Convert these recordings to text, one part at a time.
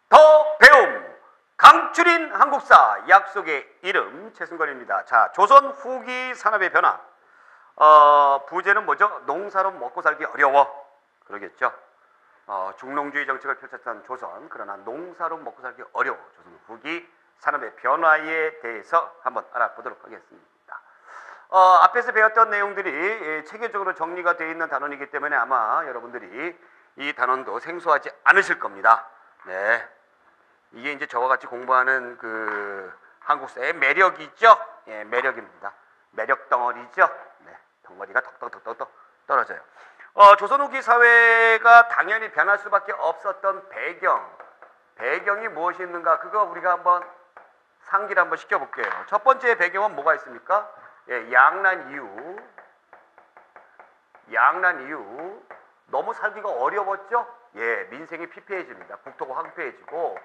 더 배움 강추린 한국사 약속의 이름 최승건입니다. 자, 조선 후기 산업의 변화. 부제는 뭐죠? 농사로 먹고 살기 어려워. 그러겠죠. 중농주의 정책을 펼쳤던 조선, 그러나 농사로 먹고 살기 어려워. 조선 후기 산업의 변화에 대해서 한번 알아보도록 하겠습니다. 앞에서 배웠던 내용들이 체계적으로 정리가 되어 있는 단원이기 때문에 아마 여러분들이 이 단원도 생소하지 않으실 겁니다. 네, 이게 이제 저와 같이 공부하는 그 한국사의 매력이죠. 예, 매력입니다. 매력 덩어리죠. 네, 덩어리가 덕덕덕덕 떨어져요. 조선 후기 사회가 당연히 변할 수밖에 없었던 배경이 무엇이 있는가? 그거 우리가 한번 상기를 한번 시켜볼게요. 첫 번째 배경은 뭐가 있습니까? 예, 양난 이후 너무 살기가 어려웠죠? 예, 민생이 피폐해집니다. 국토가 황폐해지고,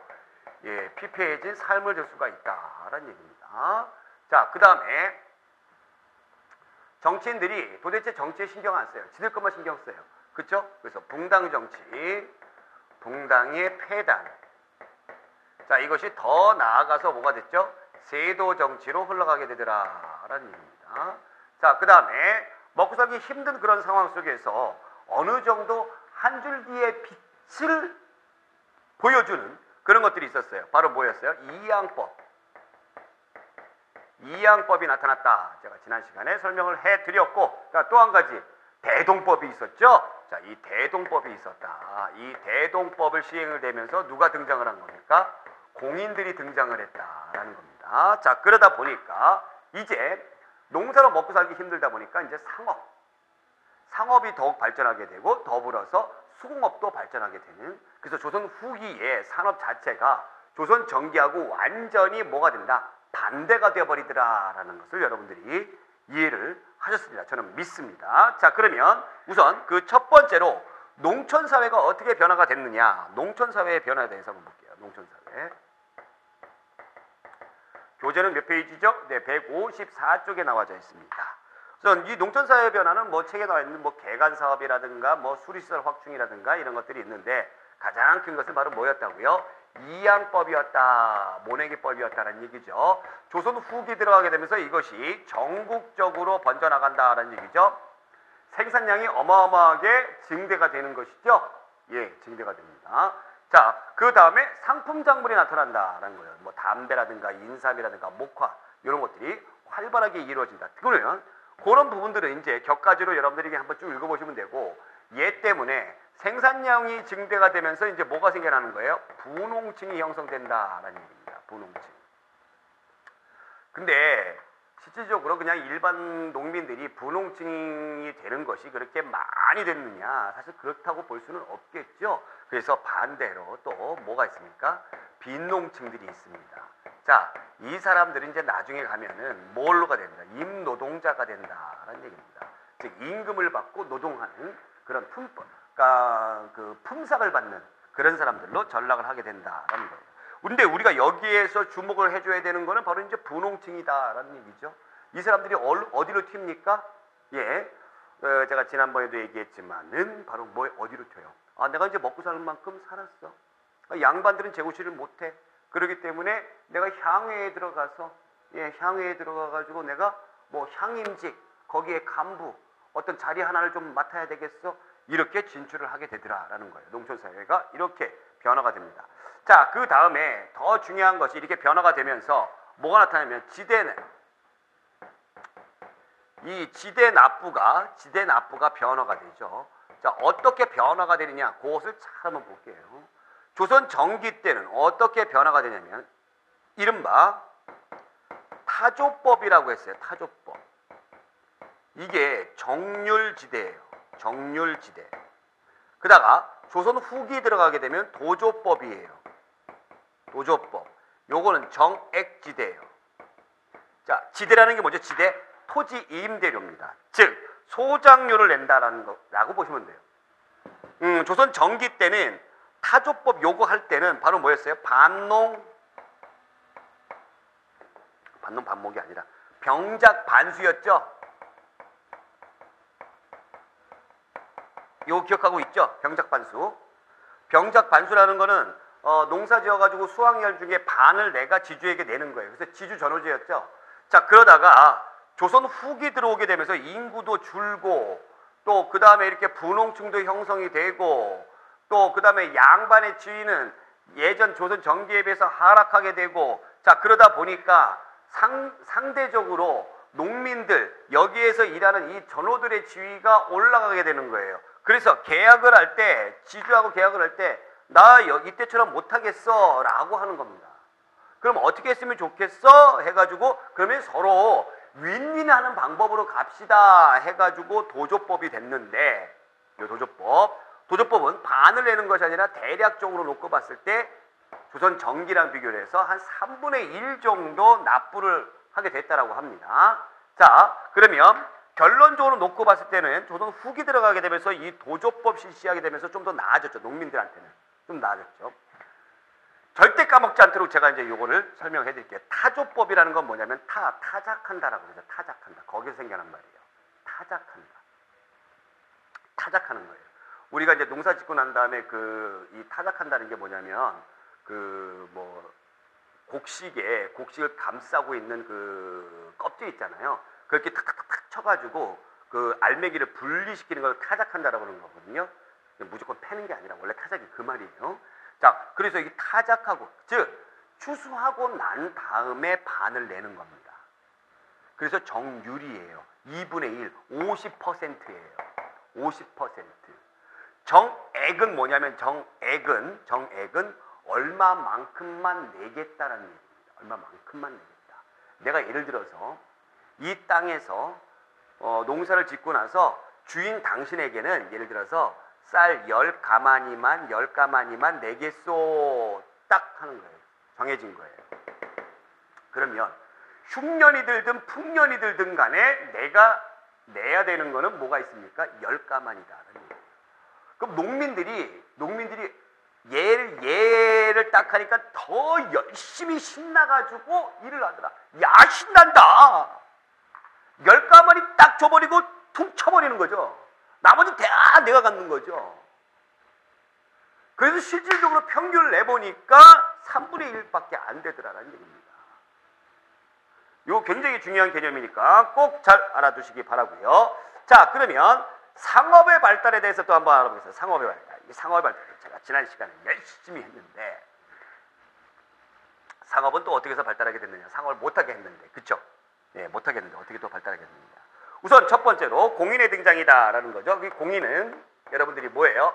예, 피폐해진 삶을 들 수가 있다라는 얘기입니다. 자, 그 다음에 정치인들이 도대체 정치에 신경 안 써요. 지들 것만 신경 써요. 그렇죠? 그래서 붕당 정치, 붕당의 폐단. 자, 이것이 더 나아가서 뭐가 됐죠? 세도 정치로 흘러가게 되더라라는 얘기입니다. 자, 그 다음에 먹고 살기 힘든 그런 상황 속에서 어느 정도 한 줄기의 빛을 보여주는 그런 것들이 있었어요. 바로 뭐였어요? 이양법이 나타났다. 제가 지난 시간에 설명을 해드렸고, 또 한 가지 대동법이 있었죠. 자, 이 대동법이 있었다. 이 대동법을 시행을 되면서 누가 등장을 한 겁니까? 공인들이 등장을 했다라는 겁니다. 자, 그러다 보니까 이제 농사로 먹고 살기 힘들다 보니까 이제 상업이 더욱 발전하게 되고, 더불어서 수공업도 발전하게 되는, 그래서 조선 후기의 산업 자체가 조선 전기하고 완전히 뭐가 된다? 반대가 되어버리더라라는 것을 여러분들이 이해를 하셨습니다. 저는 믿습니다. 자, 그러면 우선 그 첫 번째로 농촌사회가 어떻게 변화가 됐느냐, 농촌사회의 변화에 대해서 한번 볼게요. 농촌사회. 교재는 몇 페이지죠? 네, 154쪽에 나와져 있습니다. 우선 이 농촌사회 변화는 뭐 책에 나와 있는 뭐 개간사업이라든가 뭐 수리시설 확충이라든가 이런 것들이 있는데, 가장 큰 것은 바로 뭐였다고요? 이양법이었다, 모내기법이었다는 얘기죠. 조선 후기 들어가게 되면서 이것이 전국적으로 번져나간다라는 얘기죠. 생산량이 어마어마하게 증대가 되는 것이죠. 예, 증대가 됩니다. 자, 그 다음에 상품 작물이 나타난다라는 거예요. 뭐 담배라든가 인삼이라든가 목화 이런 것들이 활발하게 이루어진다. 그러면 그런 부분들은 이제 격가지로 여러분들이 한번 쭉 읽어보시면 되고, 얘 때문에 생산량이 증대가 되면서 이제 뭐가 생겨나는 거예요? 분홍층이 형성된다라는 얘기입니다. 분홍층. 근데 실질적으로 그냥 일반 농민들이 분홍층이 되는 것이 그렇게 많이 됐느냐? 사실 그렇다고 볼 수는 없겠죠. 그래서 반대로 또 뭐가 있습니까? 빈농층들이 있습니다. 자, 이 사람들이 이제 나중에 가면은 뭘로가 된다? 임노동자가 된다라는 얘기입니다. 즉 임금을 받고 노동하는 그런 그 품삯을 받는 그런 사람들로 전락을 하게 된다라는 거예요. 근데 우리가 여기에서 주목을 해줘야 되는 거는 바로 이제 분홍층이다라는 얘기죠. 이 사람들이 어디로 튑니까? 예, 제가 지난번에도 얘기했지만은 바로 어디로 튀어요? 내가 이제 먹고 사는 만큼 살았어. 양반들은 재고치를 못해. 그렇기 때문에 내가 향회에 들어가서, 예, 향회에 들어가가지고 내가 뭐 향임직, 거기에 간부, 어떤 자리 하나를 좀 맡아야 되겠어. 이렇게 진출을 하게 되더라라는 거예요. 농촌사회가 이렇게 변화가 됩니다. 자, 그 다음에 더 중요한 것이 이렇게 변화가 되면서 뭐가 나타나면 이 지대 납부가 변화가 되죠. 자, 어떻게 변화가 되느냐, 그것을 잘 한번 볼게요. 조선 전기 때는 어떻게 변화가 되냐면 이른바 타조법이라고 했어요. 타조법. 이게 정률지대예요. 정률지대. 그다가 조선 후기 들어가게 되면 도조법이에요. 도조법. 요거는 정액지대예요. 자, 지대라는 게 뭐죠? 지대, 토지 임대료입니다. 즉 소장료를 낸다라는 거라고 보시면 돼요. 조선 전기 때는 타조법 요구할 때는 바로 뭐였어요? 반목이 아니라 병작 반수였죠. 요 기억하고 있죠? 병작 반수. 병작 반수라는 거는 농사 지어가지고 수확량 중에 반을 내가 지주에게 내는 거예요. 그래서 지주 전호제였죠. 자, 그러다가 조선 후기 들어오게 되면서 인구도 줄고 또 그 다음에 이렇게 분홍층도 형성이 되고 또 그 다음에 양반의 지위는 예전 조선 전기에 비해서 하락하게 되고, 자, 그러다 보니까 상대적으로 농민들, 여기에서 일하는 이 전호들의 지위가 올라가게 되는 거예요. 그래서 계약을 할 때, 지주하고 계약을 할 때, 나 이때처럼 못하겠어 라고 하는 겁니다. 그럼 어떻게 했으면 좋겠어? 해가지고 그러면 서로 윈윈하는 방법으로 갑시다 해가지고 도조법이 됐는데, 이 도조법은 반을 내는 것이 아니라 대략적으로 놓고 봤을 때 조선 전기랑 비교를 해서 한 3분의 1 정도 납부를 하게 됐다라고 합니다. 자, 그러면 결론적으로 놓고 봤을 때는 조선 후기 들어가게 되면서 이 도조법 실시하게 되면서 좀 더 나아졌죠. 농민들한테는 좀 나아졌죠. 절대 까먹지 않도록 제가 이제 요거를 설명해 드릴게요. 타조법이라는 건 뭐냐면 타작한다라고 그러죠. 타작한다. 거기서 생겨난 말이에요. 타작하는 거예요. 우리가 이제 농사 짓고 난 다음에 이 타작한다는 게 뭐냐면 곡식을 감싸고 있는 그 껍질 있잖아요. 그렇게 탁탁탁 쳐가지고 그 알맹이를 분리시키는 걸 타작한다라고 하는 거거든요. 무조건 패는 게 아니라 원래 타작이 그 말이에요. 자, 그래서 이 타작하고, 즉 추수하고 난 다음에 반을 내는 겁니다. 그래서 정률이에요. 2분의 1, 50%예요. 50%. 정액은 뭐냐면 정액은 얼마만큼만 내겠다라는 얘기입니다. 얼마만큼만 내겠다. 내가 예를 들어서 이 땅에서 농사를 짓고 나서 주인 당신에게는 예를 들어서 쌀 10가마니만 내겠소 딱 하는 거예요. 정해진 거예요. 그러면 흉년이 들든 풍년이 들든 간에 내가 내야 되는 거는 뭐가 있습니까? 10가마니다라는 얘기예요. 그럼 농민들이 얘를 딱 하니까 더 열심히 신나가지고 일을 하더라. 야, 신난다. 10가마니 딱 줘버리고 툭 쳐버리는 거죠. 나머지 다 내가 갖는 거죠. 그래서 실질적으로 평균을 내보니까 3분의 1밖에 안 되더라라는 얘기입니다. 이거 굉장히 중요한 개념이니까 꼭 잘 알아두시기 바라고요. 자, 그러면 상업의 발달에 대해서 또 한번 알아보겠습니다. 상업의 발달. 이 상업의 발달 제가 지난 시간에 열심히 했는데, 상업은 또 어떻게 해서 발달하게 됐느냐. 상업을 못하게 했는데, 그쵸? 네, 못하게 했는데 어떻게 또 발달하게 됐느냐. 우선 첫 번째로 공인의 등장이다라는 거죠. 이 공인은 여러분들이 뭐예요?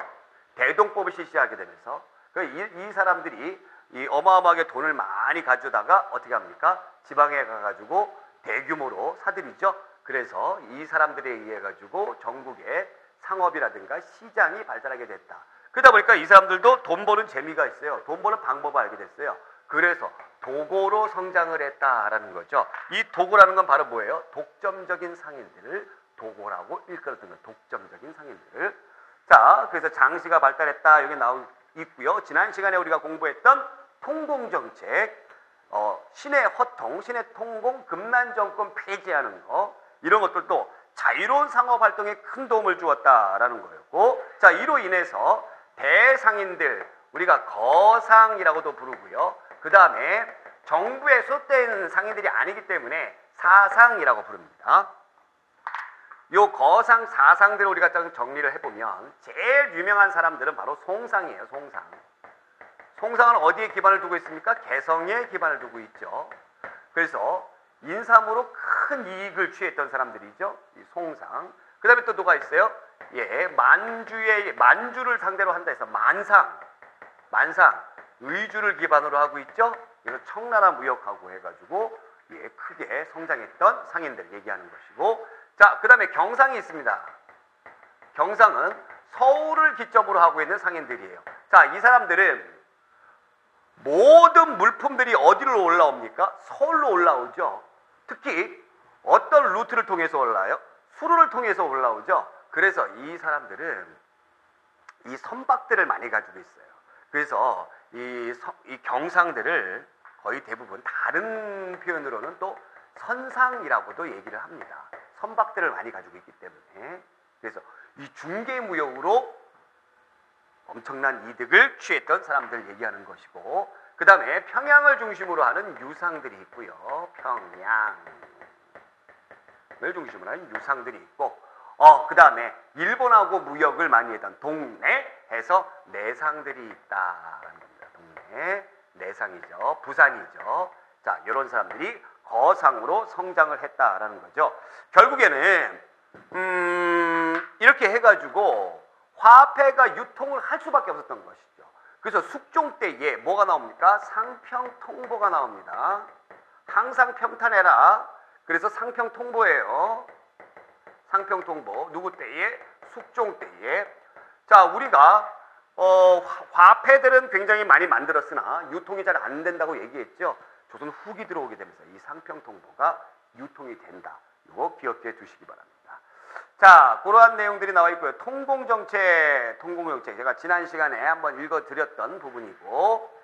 대동법을 실시하게 되면서 이 사람들이 이 어마어마하게 돈을 많이 가져다가 어떻게 합니까? 지방에 가가지고 대규모로 사들이죠. 그래서 이 사람들에 의해 가지고 전국에 상업이라든가 시장이 발달하게 됐다. 그러다 보니까 이 사람들도 돈 버는 재미가 있어요. 돈 버는 방법을 알게 됐어요. 그래서 도고로 성장을 했다라는 거죠. 이 도고라는 건 바로 뭐예요? 독점적인 상인들을 도고라고 일컬었던 거예요. 독점적인 상인들을. 자, 그래서 장시가 발달했다. 여기 나와 있고요. 지난 시간에 우리가 공부했던 통공정책, 신의 허통, 신의 통공, 금난정권 폐지하는 거, 이런 것들도 자유로운 상업 활동에 큰 도움을 주었다라는 거였고, 자, 이로 인해서 대상인들, 우리가 거상이라고도 부르고요. 그 다음에 정부에 소속된 상인들이 아니기 때문에 사상이라고 부릅니다. 요 거상, 사상들을 우리가 정리를 해보면 제일 유명한 사람들은 바로 송상이에요. 송상. 송상은 어디에 기반을 두고 있습니까? 개성에 기반을 두고 있죠. 그래서 인삼으로 큰 이익을 취했던 사람들이죠. 이 송상. 그 다음에 또 누가 있어요? 예, 만주를 상대로 한다 해서 만상, 의주를 기반으로 하고 있죠. 그래서 청나라 무역하고 해가지고 예, 크게 성장했던 상인들 얘기하는 것이고, 자, 그 다음에 경상이 있습니다. 경상은 서울을 기점으로 하고 있는 상인들이에요. 자, 이 사람들은 모든 물품들이 어디로 올라옵니까? 서울로 올라오죠. 특히 어떤 루트를 통해서 올라와요? 수로를 통해서 올라오죠. 그래서 이 사람들은 이 선박들을 많이 가지고 있어요. 그래서 이 경상들을 거의 대부분 다른 표현으로는 또 선상이라고도 얘기를 합니다. 선박들을 많이 가지고 있기 때문에. 그래서 이 중개무역으로 엄청난 이득을 취했던 사람들 얘기하는 것이고, 그 다음에 평양을 중심으로 하는 유상들이 있고요. 평양을 중심으로 하는 유상들이 있고, 그 다음에 일본하고 무역을 많이 했던 동네에서 내상들이 있다라는 겁니다. 동네, 내상이죠. 부산이죠. 자, 이런 사람들이 거상으로 성장을 했다라는 거죠. 결국에는 이렇게 해가지고 화폐가 유통을 할 수밖에 없었던 것이죠. 그래서 숙종 때에 뭐가 나옵니까? 상평통보가 나옵니다. 항상 평탄해라. 그래서 상평통보예요. 상평통보. 누구 때에? 숙종 때에. 자, 우리가 화폐들은 굉장히 많이 만들었으나 유통이 잘 안 된다고 얘기했죠. 조선 후기 들어오게 되면서 이 상평통보가 유통이 된다. 이거 기억해 두시기 바랍니다. 자, 그러한 내용들이 나와 있고요. 통공정책. 제가 지난 시간에 한번 읽어드렸던 부분이고,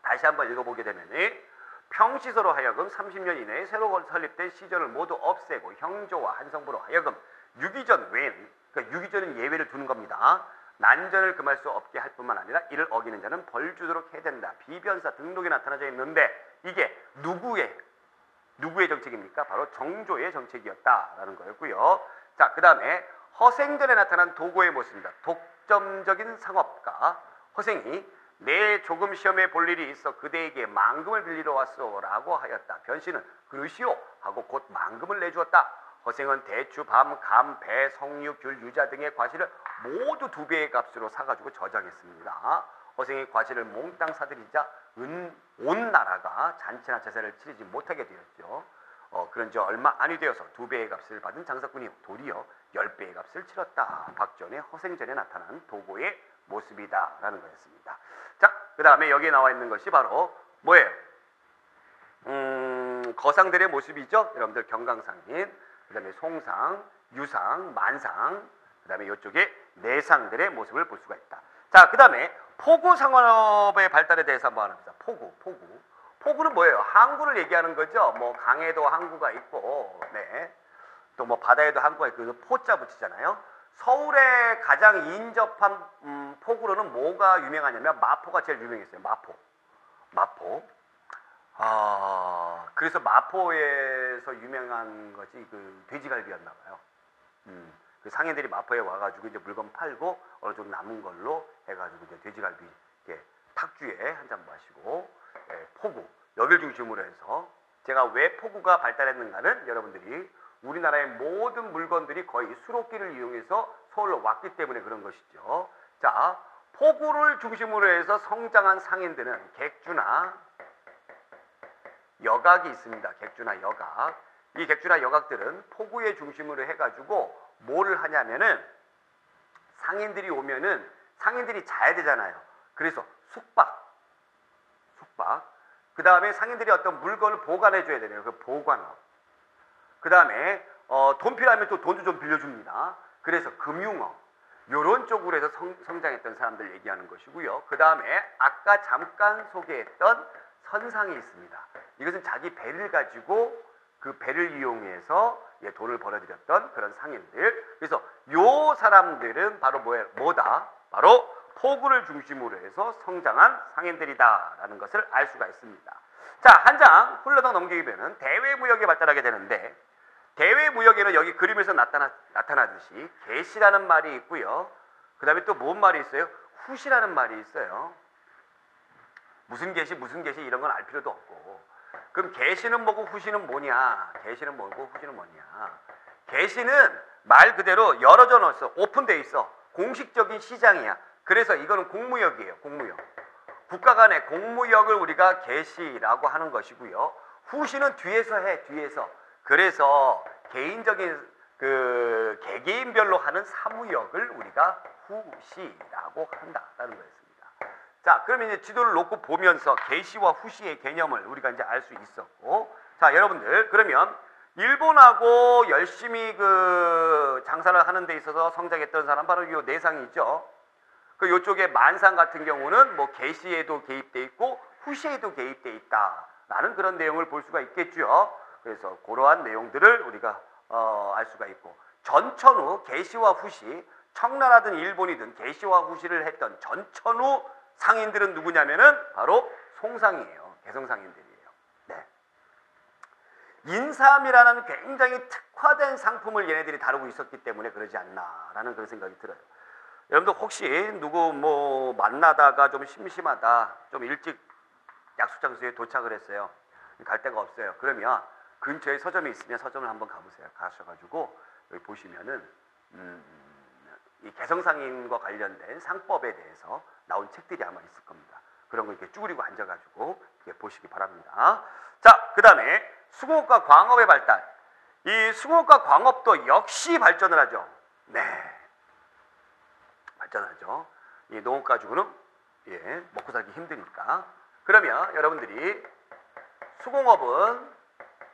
다시 한번 읽어보게 되면 평시서로 하여금 30년 이내에 새로 설립된 시전을 모두 없애고 형조와 한성부로 하여금 유기전 외에는, 그러니까 유기전은 예외를 두는 겁니다. 난전을 금할 수 없게 할 뿐만 아니라 이를 어기는 자는 벌 주도록 해야 된다. 비변사 등록이 나타나져 있는데 이게 누구의 정책입니까? 바로 정조의 정책이었다라는 거였고요. 자, 그 다음에 허생전에 나타난 도고의 모습입니다. 독점적인 상업가 허생이 내 조금 시험에 볼 일이 있어 그대에게 만금을 빌리러 왔소 라고 하였다. 변씨는 그러시오 하고 곧 만금을 내주었다. 허생은 대추, 밤, 감, 배, 성류, 귤, 유자 등의 과실을 모두 2배의 값으로 사가지고 저장했습니다. 허생이 과실을 몽땅 사들이자 온 나라가 잔치나 제사를 치르지 못하게 되었죠. 그런지 얼마 아니 되어서 2배의 값을 받은 장사꾼이 도리어 10배의 값을 치렀다. 박전의 허생전에 나타난 도고의 모습이다라는 거였습니다. 자, 그 다음에 여기에 나와 있는 것이 바로 뭐예요? 거상들의 모습이죠. 여러분들 경강상인, 그 다음에 송상, 유상, 만상, 그 다음에 이쪽에 내상들의 모습을 볼 수가 있다. 자, 그 다음에 포구 상업의 발달에 대해서 한번 합니다. 포구는 뭐예요? 항구를 얘기하는 거죠. 뭐 강에도 항구가 있고, 네, 또 뭐 바다에도 항구가 있고, 포자 붙이잖아요. 서울에 가장 인접한 포구로는 뭐가 유명하냐면 마포가 제일 유명했어요. 마포. 그래서 마포에서 유명한 것이 그 돼지갈비였나 봐요. 그 상인들이 마포에 와가지고 이제 물건 팔고 어느 정도 남은 걸로 해가지고 이제 돼지갈비 이렇게 탁주에 한 잔 마시고, 포구 여길 중심으로 해서 제가 왜 포구가 발달했는가는 여러분들이 우리나라의 모든 물건들이 거의 수로길을 이용해서 서울로 왔기 때문에 그런 것이죠. 자, 포구를 중심으로 해서 성장한 상인들은 객주나 여각이 있습니다. 객주나 여각. 이 객주나 여각들은 포구의 중심으로 해가지고 뭐를 하냐면은 상인들이 오면은 상인들이 자야 되잖아요. 그래서 숙박. 그 다음에 상인들이 어떤 물건을 보관해 줘야 되네요. 그 보관업. 그 다음에 돈 필요하면 또 돈도 좀 빌려줍니다. 그래서 금융업. 요런 쪽으로 해서 성장했던 사람들 얘기하는 것이고요. 그 다음에 아까 잠깐 소개했던 선상이 있습니다. 이것은 자기 배를 가지고 그 배를 이용해서 돈을 벌어들였던 그런 상인들. 그래서 요 사람들은 바로 뭐다? 바로 포구를 중심으로 해서 성장한 상인들이다라는 것을 알 수가 있습니다. 자, 한 장 훌러덩 넘기게 되면 대외무역이 발달하게 되는데, 대외무역에는 여기 그림에서 나타나듯이 계시라는 말이 있고요. 그 다음에 또 뭔 말이 있어요? 후시라는 말이 있어요. 무슨 계시 이런 건 알 필요도 없고. 그럼 계시는 뭐고 후시는 뭐냐? 계시는 뭐고 후시는 뭐냐? 계시는 말 그대로 열어져 놓았어. 오픈돼 있어. 공식적인 시장이야. 그래서 이거는 공무역이에요. 공무역. 국가 간의 공무역을 우리가 계시라고 하는 것이고요. 후시는 뒤에서 해. 뒤에서. 그래서 개인적인 그 개개인별로 하는 사무역을 우리가 후시라고 한다라는 거였습니다. 자, 그러면 이제 지도를 놓고 보면서 계시와 후시의 개념을 우리가 이제 알 수 있었고, 자, 여러분들 그러면 일본하고 열심히 그 장사를 하는 데 있어서 성장했던 사람 바로 이 내상이죠. 그 요쪽에 만상 같은 경우는 뭐 계시에도 개입돼 있고 후시에도 개입돼 있다라는 그런 내용을 볼 수가 있겠죠. 그래서 그러한 내용들을 우리가 알 수가 있고, 전천후 계시와 후시 청나라든 일본이든 개시와 후시를 했던 전천후 상인들은 누구냐면은 바로 송상이에요. 개성상인들이에요. 네. 인삼이라는 굉장히 특화된 상품을 얘네들이 다루고 있었기 때문에 그러지 않나라는 그런 생각이 들어요. 여러분들 혹시 누구 뭐 만나다가 좀 심심하다, 좀 일찍 약속 장소에 도착을 했어요. 갈 데가 없어요. 그러면 근처에 서점이 있으면 서점을 한번 가보세요. 가셔가지고 여기 보시면은 이 개성상인과 관련된 상법에 대해서 나온 책들이 아마 있을 겁니다. 그런 거 이렇게 쭈그리고 앉아가지고 이렇게 보시기 바랍니다. 자, 그 다음에 수공업과 광업의 발달. 이 수공업과 광업도 역시 발전을 하죠. 네, 발전하죠. 이 농업 가지고는 먹고 살기 힘드니까. 그러면 여러분들이 수공업은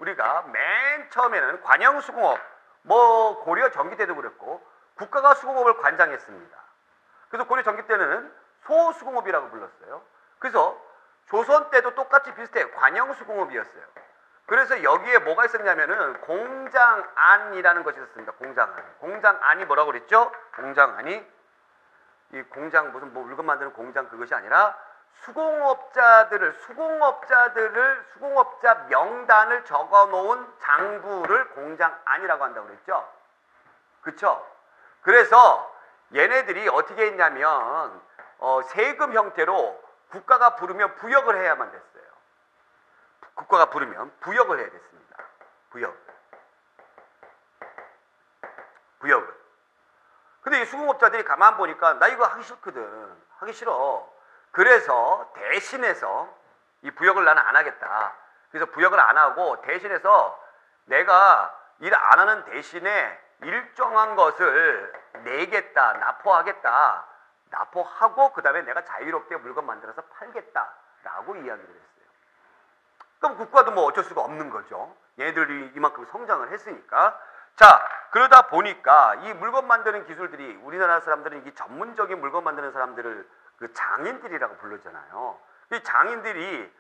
우리가 맨 처음에는 관영수공업, 뭐 고려 전기 때도 그랬고 국가가 수공업을 관장했습니다. 그래서 고려 전기 때는 소수공업이라고 불렀어요. 그래서 조선 때도 똑같이 비슷해요. 관영수공업이었어요. 그래서 여기에 뭐가 있었냐면은 공장안이라는 것이 있었습니다. 공장안. 공장안이 뭐라고 그랬죠? 공장안이 이 공장 무슨 뭐 물건 만드는 공장 그것이 아니라 수공업자 명단을 적어 놓은 장부를 공장안이라고 한다고 그랬죠. 그쵸? 그래서 얘네들이 어떻게 했냐면 세금 형태로 국가가 부르면 부역을 해야만 됐어요. 국가가 부르면 부역을 해야 됐습니다. 부역을. 근데 이 수공업자들이 가만 보니까 나 이거 하기 싫거든. 하기 싫어. 그래서 대신해서 이 부역을 나는 안 하겠다. 그래서 부역을 안 하고 대신해서 내가 일 안 하는 대신에 일정한 것을 내겠다, 납포하겠다. 납포하고 그 다음에 내가 자유롭게 물건 만들어서 팔겠다라고 이야기를 했어요. 그럼 국가도 뭐 어쩔 수가 없는 거죠. 얘네들이 이만큼 성장을 했으니까. 자, 그러다 보니까 이 물건 만드는 기술들이 우리나라 사람들은 이 전문적인 물건 만드는 사람들을 그 장인들이라고 부르잖아요. 이 장인들이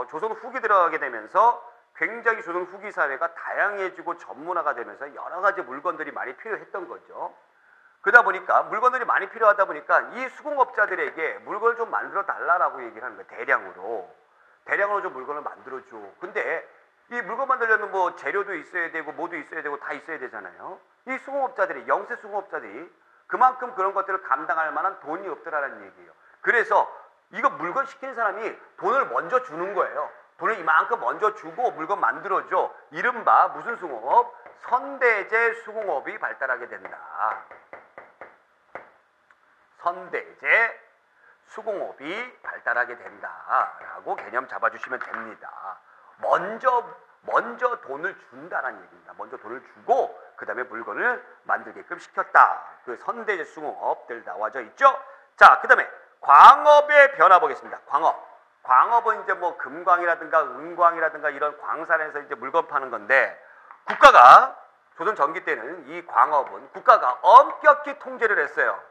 조선 후기 들어가게 되면서 굉장히 조선 후기 사회가 다양해지고 전문화가 되면서 여러 가지 물건들이 많이 필요했던 거죠. 그러다 보니까 물건들이 많이 필요하다 보니까 이 수공업자들에게 물건을 좀 만들어 달라라고 얘기를 하는 거예요. 대량으로 좀 물건을 만들어줘. 근데 이 물건 만들려면 뭐 재료도 있어야 되고 뭐도 있어야 되고 다 있어야 되잖아요. 이 수공업자들이, 영세 수공업자들이 그만큼 그런 것들을 감당할 만한 돈이 없더라는 얘기예요. 그래서 이거 물건 시키는 사람이 돈을 먼저 주는 거예요. 돈을 이만큼 먼저 주고 물건 만들어줘. 이른바 무슨 수공업? 선대제 수공업이 발달하게 된다. 선대제 수공업이 발달하게 된다라고 개념 잡아주시면 됩니다. 먼저 돈을 준다라는 얘기입니다. 먼저 돈을 주고 그 다음에 물건을 만들게끔 시켰다. 그 선대제 수공업들 나와져 있죠. 자, 그 다음에 광업의 변화 보겠습니다. 광업은 이제 뭐 금광이라든가 은광이라든가 이런 광산에서 이제 물건 파는 건데 국가가 조선 전기 때는 이 광업은 국가가 엄격히 통제를 했어요.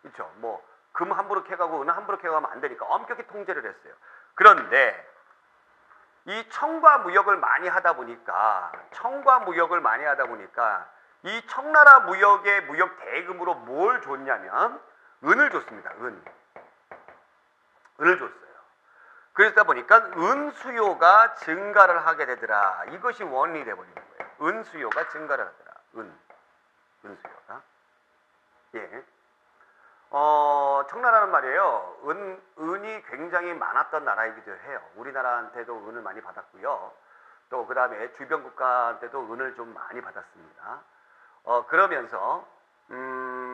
그렇죠? 뭐 금 함부로 캐가고 은 함부로 캐가면 안 되니까 엄격히 통제를 했어요. 그런데 이 청과 무역을 많이 하다 보니까 이 청나라 무역의 무역 대금으로 뭘 줬냐면 은을 줬습니다. 은을 줬어요. 그러다 보니까 은 수요가 증가를 하게 되더라. 이것이 원인이 되어버리는 거예요. 은 수요가 증가를 하더라. 은 수요가. 예. 청나라는 말이에요. 은이 굉장히 많았던 나라이기도 해요. 우리나라한테도 은을 많이 받았고요. 또 그 다음에 주변 국가한테도 은을 좀 많이 받았습니다. 그러면서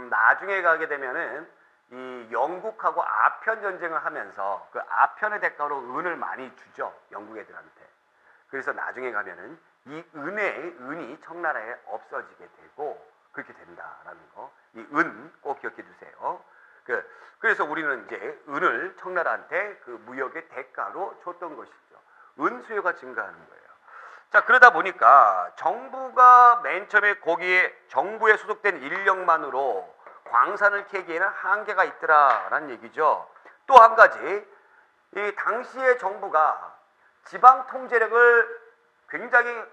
나중에 가게 되면은 이 영국하고 아편 전쟁을 하면서 그 아편의 대가로 은을 많이 주죠. 영국 애들한테. 그래서 나중에 가면은 이 은이 청나라에 없어지게 되고 그렇게 된다라는 거. 이 은 꼭 기억해 두세요. 그래서 우리는 이제 은을 청나라한테 그 무역의 대가로 줬던 것이죠. 은 수요가 증가하는 거예요. 자, 그러다 보니까 정부가 맨 처음에 거기에 정부에 소속된 인력만으로 광산을 캐기에는 한계가 있더라라는 얘기죠. 또 한 가지, 이 당시의 정부가 지방 통제력을 굉장히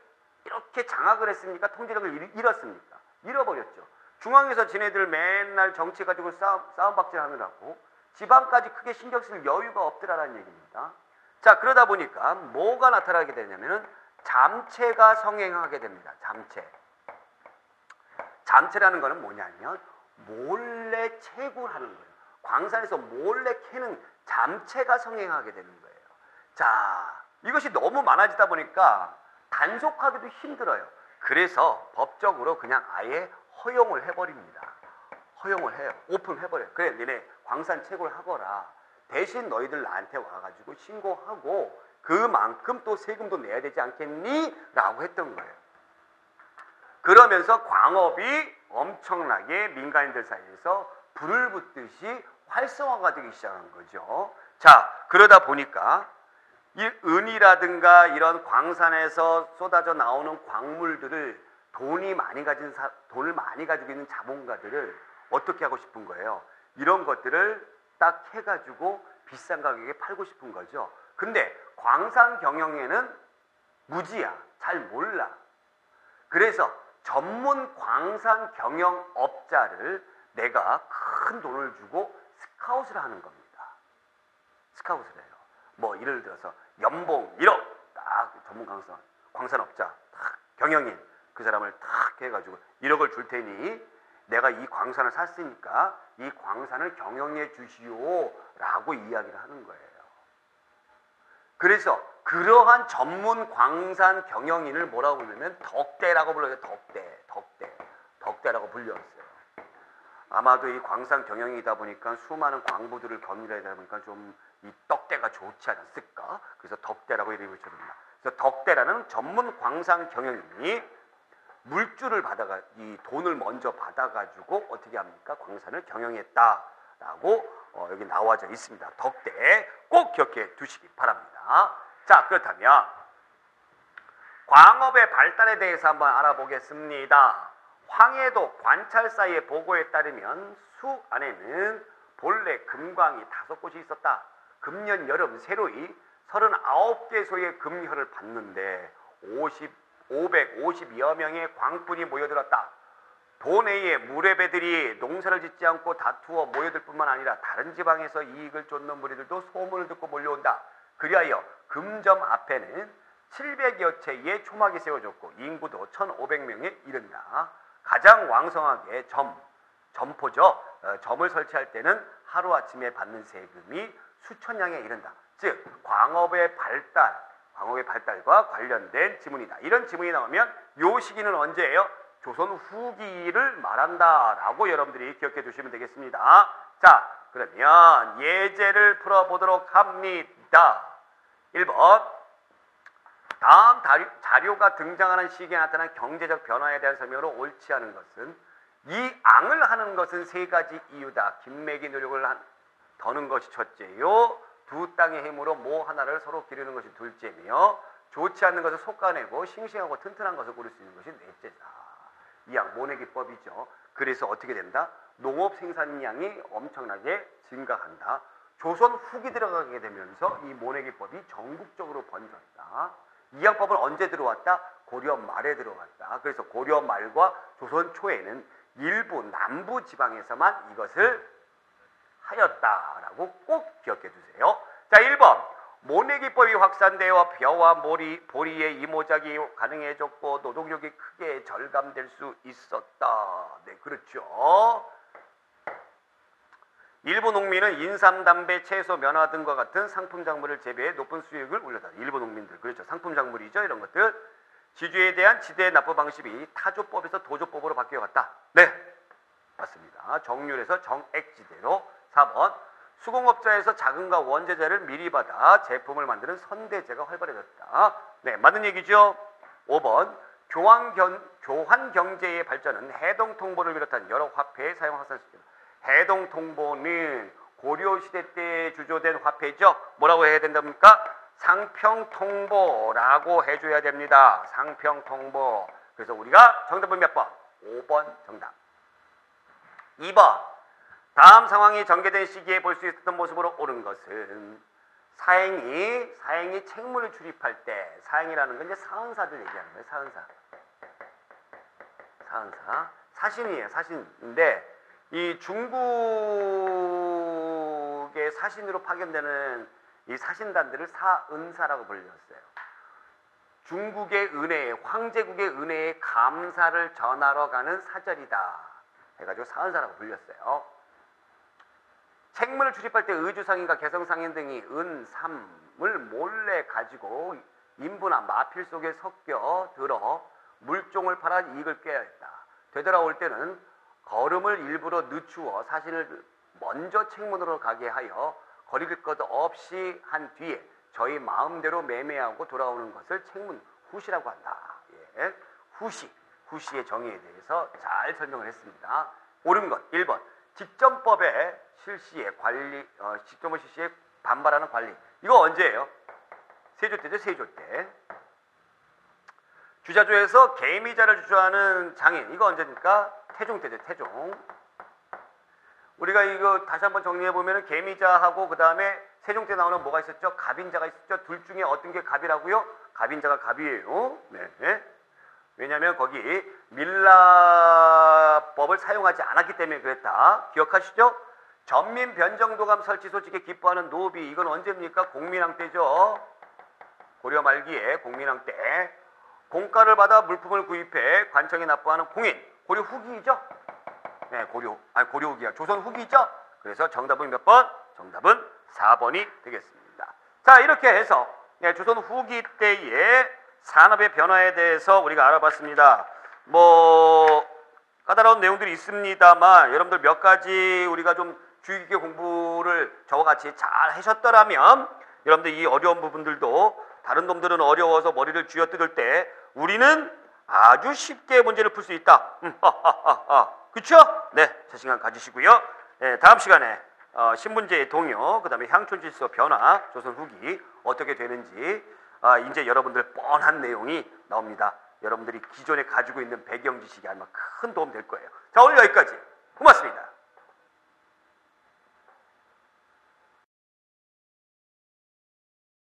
이렇게 장악을 했습니까? 통제력을 잃었습니까? 잃어버렸죠. 중앙에서 지네들 맨날 정치 가지고 싸움박질 하느라고 지방까지 크게 신경 쓸 여유가 없더라라는 얘기입니다. 자, 그러다 보니까 뭐가 나타나게 되냐면은 잠체가 성행하게 됩니다. 잠체라는 거는 뭐냐면 몰래 채굴하는 거예요. 광산에서 몰래 캐는 잠체가 성행하게 되는 거예요. 자, 이것이 너무 많아지다 보니까 단속하기도 힘들어요. 그래서 법적으로 그냥 아예 허용을 해버립니다. 허용을 해요. 오픈해버려요. 그래, 너네 광산 채굴 하거라. 대신 너희들 나한테 와가지고 신고하고 그만큼 또 세금도 내야 되지 않겠니? 라고 했던 거예요. 그러면서 광업이 엄청나게 민간인들 사이에서 불을 붙듯이 활성화가 되기 시작한 거죠. 자, 그러다 보니까 이 은이라든가 이런 광산에서 쏟아져 나오는 광물들을 돈을 많이 가지고 있는 자본가들을 어떻게 하고 싶은 거예요? 이런 것들을 딱 해가지고 비싼 가격에 팔고 싶은 거죠. 근데 광산 경영에는 무지야. 잘 몰라. 그래서 전문 광산 경영업자를 내가 큰 돈을 주고 스카웃을 하는 겁니다. 스카웃을 해요. 뭐 예를 들어서 연봉 1억 딱 전문 광산업자 딱 경영인 그 사람을 딱 해가지고 1억을 줄 테니 내가 이 광산을 샀으니까 이 광산을 경영해 주시오 라고 이야기를 하는 거예요. 그래서 그러한 전문 광산 경영인을 뭐라고 부르냐면 덕대라고 불러요. 덕대라고 불렸어요. 아마도 이 광산 경영이다 보니까 수많은 광부들을 겸일하다 보니까 좀 이 떡대가 좋지 않았을까? 그래서 덕대라고 이름을 붙여줍니다. 그래서 덕대라는 전문 광산 경영인이 물주를 이 돈을 먼저 받아가지고 어떻게 합니까? 광산을 경영했다라고 여기 나와져 있습니다. 덕대 꼭 기억해 두시기 바랍니다. 자, 그렇다면 광업의 발달에 대해서 한번 알아보겠습니다. 황해도 관찰사의 보고에 따르면 수 안에는 본래 금광이 5곳이 있었다. 금년 여름 새로이 39개소의 금혈을 받는데 550여 명의 광꾼이 모여들었다. 도내의 무례배들이 농사를 짓지 않고 다투어 모여들 뿐만 아니라 다른 지방에서 이익을 쫓는 무리들도 소문을 듣고 몰려온다. 그리하여 금점 앞에는 700여 채의 초막이 세워졌고 인구도 1500명에 이른다. 가장 왕성하게 점포죠. 점을 설치할 때는 하루아침에 받는 세금이 수천냥에 이른다. 즉 광업의 발달과 관련된 지문이다. 이런 지문이 나오면 요 시기는 언제예요? 조선 후기를 말한다라고 여러분들이 기억해 두시면 되겠습니다. 자, 그러면 예제를 풀어보도록 합니다. 1번 다음 자료가 등장하는 시기에 나타난 경제적 변화에 대한 설명으로 옳지 않은 것은 이 앙을 하는 것은 3가지 이유다. 김맥이 노력을 더는 것이 첫째요. 두 땅의 힘으로 모 하나를 서로 기르는 것이 둘째며 좋지 않는 것을 솎아내고 싱싱하고 튼튼한 것을 고를 수 있는 것이 넷째다. 이 양 모내기법이죠. 그래서 어떻게 된다? 농업 생산량이 엄청나게 증가한다. 조선 후기 들어가게 되면서 이 모내기법이 전국적으로 번졌다. 이 양법은 언제 들어왔다? 고려 말에 들어왔다. 그래서 고려 말과 조선 초에는 일부 남부 지방에서만 이것을 하였다라고 꼭 기억해 두세요. 자, 1번 모내기법이 확산되어 벼와 보리의 이모작이 가능해졌고 노동력이 크게 절감될 수 있었다. 네, 그렇죠. 일부 농민은 인삼, 담배, 채소, 면화 등과 같은 상품 작물을 재배해 높은 수익을 올렸다. 일부 농민들, 그렇죠. 상품 작물이죠. 이런 것들. 지주에 대한 지대 납부 방식이 타조법에서 도조법으로 바뀌어갔다. 네, 맞습니다. 정률에서 정액지대로. 4번 수공업자에서 자금과 원재재를 미리 받아 제품을 만드는 선대제가 활발해졌다. 네, 맞는 얘기죠. 5번 교환경제의 발전은 해동통보를 비롯한 여러 화폐의 사용 확산시켰다. 해동통보는 고려시대 때 주조된 화폐죠. 뭐라고 해야 된답니까? 상평통보라고 해줘야 됩니다. 상평통보. 그래서 우리가 정답은 몇 번? 5번 정답. 2번 다음 상황이 전개된 시기에 볼 수 있었던 모습으로 옳은 것은 사행이 책무를 출입할 때, 사행이라는 건 이제 사은사들 얘기하는 거예요. 사은사. 사신이에요. 사신인데 이 중국의 사신으로 파견되는 이 사신단들을 사은사라고 불렸어요. 중국의 은혜에, 황제국의 은혜에 감사를 전하러 가는 사절이다 해가지고 사은사라고 불렸어요. 책문을 출입할 때 의주상인과 개성상인 등이 은삼을 몰래 가지고 인부나 마필 속에 섞여 들어 물종을 팔아 이익을 꾀야 했다. 되돌아올 때는 걸음을 일부러 늦추어 사신을 먼저 책문으로 가게 하여 거릴 것 없이 한 뒤에 저희 마음대로 매매하고 돌아오는 것을 책문 후시라고 한다. 예. 후시의 정의에 대해서 잘 설명을 했습니다. 옳은 것 1번 직전법의 실시에 관리, 직전법 실시에 반발하는 관리. 이거 언제예요? 세조 때죠. 세조 때. 주자조에서 개미자를 주저하는 장인. 이거 언제입니까? 태종 때죠. 태종. 우리가 이거 다시 한번 정리해 보면은 개미자하고 그 다음에 세종 때 나오는 뭐가 있었죠? 갑인자가 있었죠. 둘 중에 어떤 게 갑이라고요? 갑인자가 갑이에요. 네. 왜냐하면 거기 밀라법을 사용하지 않았기 때문에 그랬다. 기억하시죠? 전민 변정도감 설치 소식에 기뻐하는 노비. 이건 언제입니까? 공민왕 때죠. 고려 말기에 공민왕 때 공가를 받아 물품을 구입해 관청에 납부하는 공인. 고려 후기이죠? 네, 고려 후기야. 조선 후기죠? 그래서 정답은 몇 번? 정답은 4번이 되겠습니다. 자, 이렇게 해서 조선 후기 때의 산업의 변화에 대해서 우리가 알아봤습니다. 뭐 까다로운 내용들이 있습니다만 여러분들 몇 가지 우리가 좀 주의 깊게 공부를 저와 같이 잘 하셨더라면 여러분들 이 어려운 부분들도 다른 놈들은 어려워서 머리를 쥐어뜯을 때 우리는 아주 쉽게 문제를 풀 수 있다. 그렇죠? 네, 자신감 가지시고요. 네, 다음 시간에 신분제의 동요, 그 다음에 향촌질서 변화, 조선 후기 어떻게 되는지 이제 여러분들 뻔한 내용이 나옵니다. 여러분들이 기존에 가지고 있는 배경 지식이 아마 큰 도움 될 거예요. 자, 오늘 여기까지. 고맙습니다.